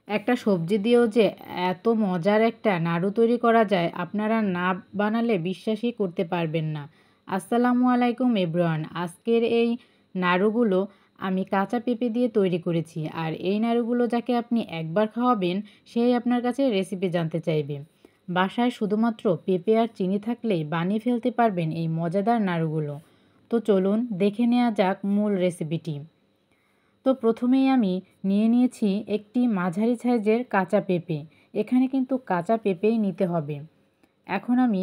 একটা সবজি দিয়েও যে এত মজার একটা নাড়ু তৈরি করা যায়, আপনারা না বানালে বিশ্বাসই করতে পারবেন না। আসসালামু আলাইকুম এভরিওয়ান। আজকের এই নাড়ুগুলো আমি কাঁচা পেঁপে দিয়ে তৈরি করেছি। আর এই নাড়ুগুলো যাকে আপনি একবার খাওয়াবেন, সেই আপনার কাছে রেসিপি জানতে চাইবে। বাসায় শুধুমাত্র পেঁপে আর চিনি থাকলেই বানিয়ে ফেলতে পারবেন এই মজাদার নাড়ুগুলো। তো চলুন দেখে নেওয়া যাক মূল রেসিপিটি। তো প্রথমেই আমি নিয়ে নিয়েছি একটি মাঝারি সাইজের কাঁচা পেঁপে। এখানে কিন্তু কাঁচা পেঁপেই নিতে হবে। এখন আমি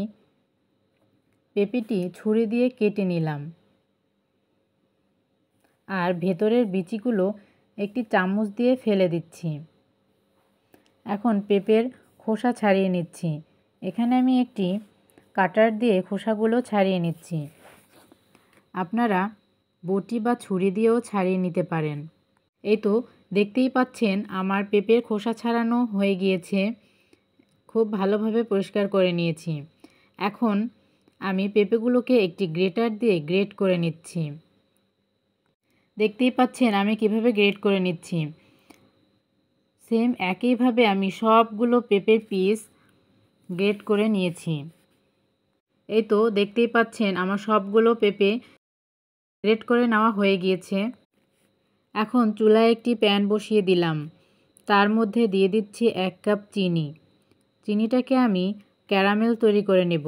পেঁপেটি ছুরি দিয়ে কেটে নিলাম। আর ভেতরের বিচিগুলো একটি চামচ দিয়ে ফেলে দিচ্ছি। এখন পেঁপের খোসা ছাড়িয়ে নিচ্ছি। এখানে আমি একটি কাটার দিয়ে খোসাগুলো ছাড়িয়ে নিচ্ছি। আপনারা বটি বা ছুরি দিয়েও ছাড়িয়ে নিতে পারেন। এই তো দেখতেই পাচ্ছেন আমার পেঁপের খোসা ছাড়ানো হয়ে গিয়েছে। খুব ভালোভাবে পরিষ্কার করে নিয়েছি। এখন আমি পেঁপেগুলোকে একটি গ্রেটার দিয়ে গ্রেট করে নিচ্ছি। দেখতেই পাচ্ছেন আমি কিভাবে গ্রেট করে নিচ্ছি। সেম একইভাবে আমি সবগুলো পেঁপের পিস গ্রেট করে নিয়েছি। এই তো দেখতেই পাচ্ছেন আমার সবগুলো পেঁপে গ্রেট করে নেওয়া হয়ে গিয়েছে। এখন চুলায় একটি প্যান বসিয়ে দিলাম। তার মধ্যে দিয়ে দিচ্ছি 1 কাপ চিনি। চিনিটাকে আমি ক্যারামেল তৈরি করে নেব।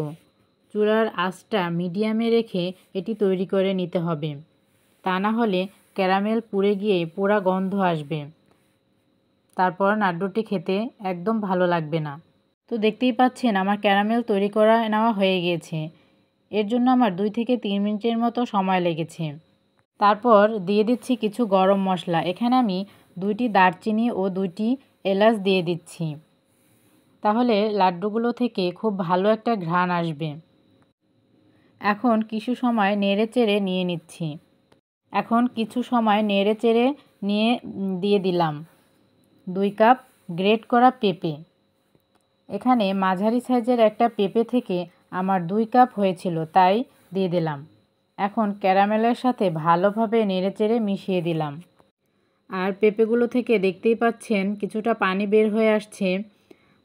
চুলার আঁচটা মিডিয়ামে রেখে এটি তৈরি করে নিতে হবে। তা না হলে ক্যারামেল পুড়ে গিয়ে পোড়া গন্ধ আসবে। তারপর নাড়ুটি খেতে একদম ভালো লাগবে না। তো দেখতেই পাচ্ছেন আমার ক্যারামেল তৈরি করা নেওয়া হয়ে গিয়েছে। এর জন্য আমার 2 থেকে 3 মিনিটের মতো সময় লেগেছে। তারপর দিয়ে দিচ্ছি কিছু গরম মশলা। এখানে আমি 2টি দারচিনি ও 2টি এলাচ দিয়ে দিচ্ছি। তাহলে লাড্ডুগুলো থেকে খুব ভালো একটা ঘ্রাণ আসবে। এখন কিছু সময় নেড়েচেড়ে নিয়ে নিচ্ছি। দিয়ে দিলাম 2 কাপ গ্রেট করা পেঁপে। এখানে মাঝারি সাইজের একটা পেঁপে থেকে আমার 2 কাপ হয়েছিল, তাই দিয়ে দিলাম। এখন ক্যারামেলের সাথে ভালোভাবে নেড়েচেড়ে মিশিয়ে দিলাম। আর পেঁপেগুলো থেকে দেখতেই পাচ্ছেন কিছুটা পানি বের হয়ে আসছে।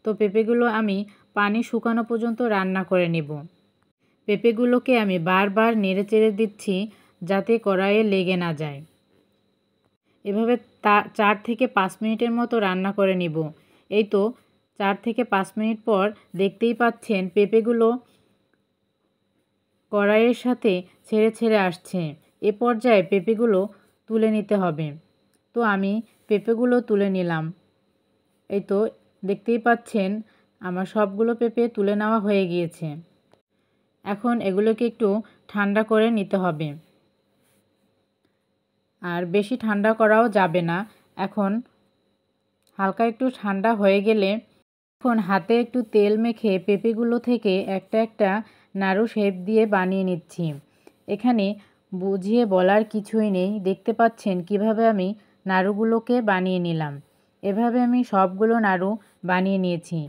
তো পেঁপেগুলো আমি পানি শুকানো পর্যন্ত রান্না করে নেব। পেঁপেগুলোকে আমি বারবার নেড়েচেড়ে দিচ্ছি যাতে কড়াইয়ে লেগে না যায়। এভাবে 4 থেকে 5 মিনিটের মতো রান্না করে নিব। এই তো 4 থেকে 5 মিনিট পর দেখতেই পাচ্ছেন পেঁপেগুলো কড়াইয়ের সাথে ছেড়ে ছেড়ে আসছে। এ পর্যায়ে পেঁপেগুলো তুলে নিতে হবে। তো আমি পেঁপেগুলো তুলে নিলাম। এই তো দেখতেই পাচ্ছেন আমার সবগুলো পেঁপে তুলে নেওয়া হয়ে গিয়েছে। এখন এগুলোকে একটু ঠান্ডা করে নিতে হবে। আর বেশি ঠান্ডা করাও যাবে না। এখন হালকা একটু ঠান্ডা হয়ে গেলে এখন হাতে একটু তেল মেখে পেঁপেগুলো থেকে একটা একটা নাড়ু শেপ দিয়ে বানিয়ে নিচ্ছি। এখানে বুঝিয়ে বলার কিছুই নেই। দেখতে পাচ্ছেন কিভাবে আমি নাড়ুগুলোকে বানিয়ে নিলাম। এভাবে আমি সবগুলো নাড়ু বানিয়ে নিয়েছি।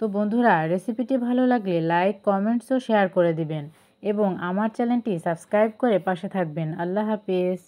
তো বন্ধুরা, রেসিপিটি ভালো লাগলে লাইক, কমেন্টস ও শেয়ার করে দিবেন এবং আমার চ্যানেলটি সাবস্ক্রাইব করে পাশে থাকবেন। আল্লাহ হাফেজ।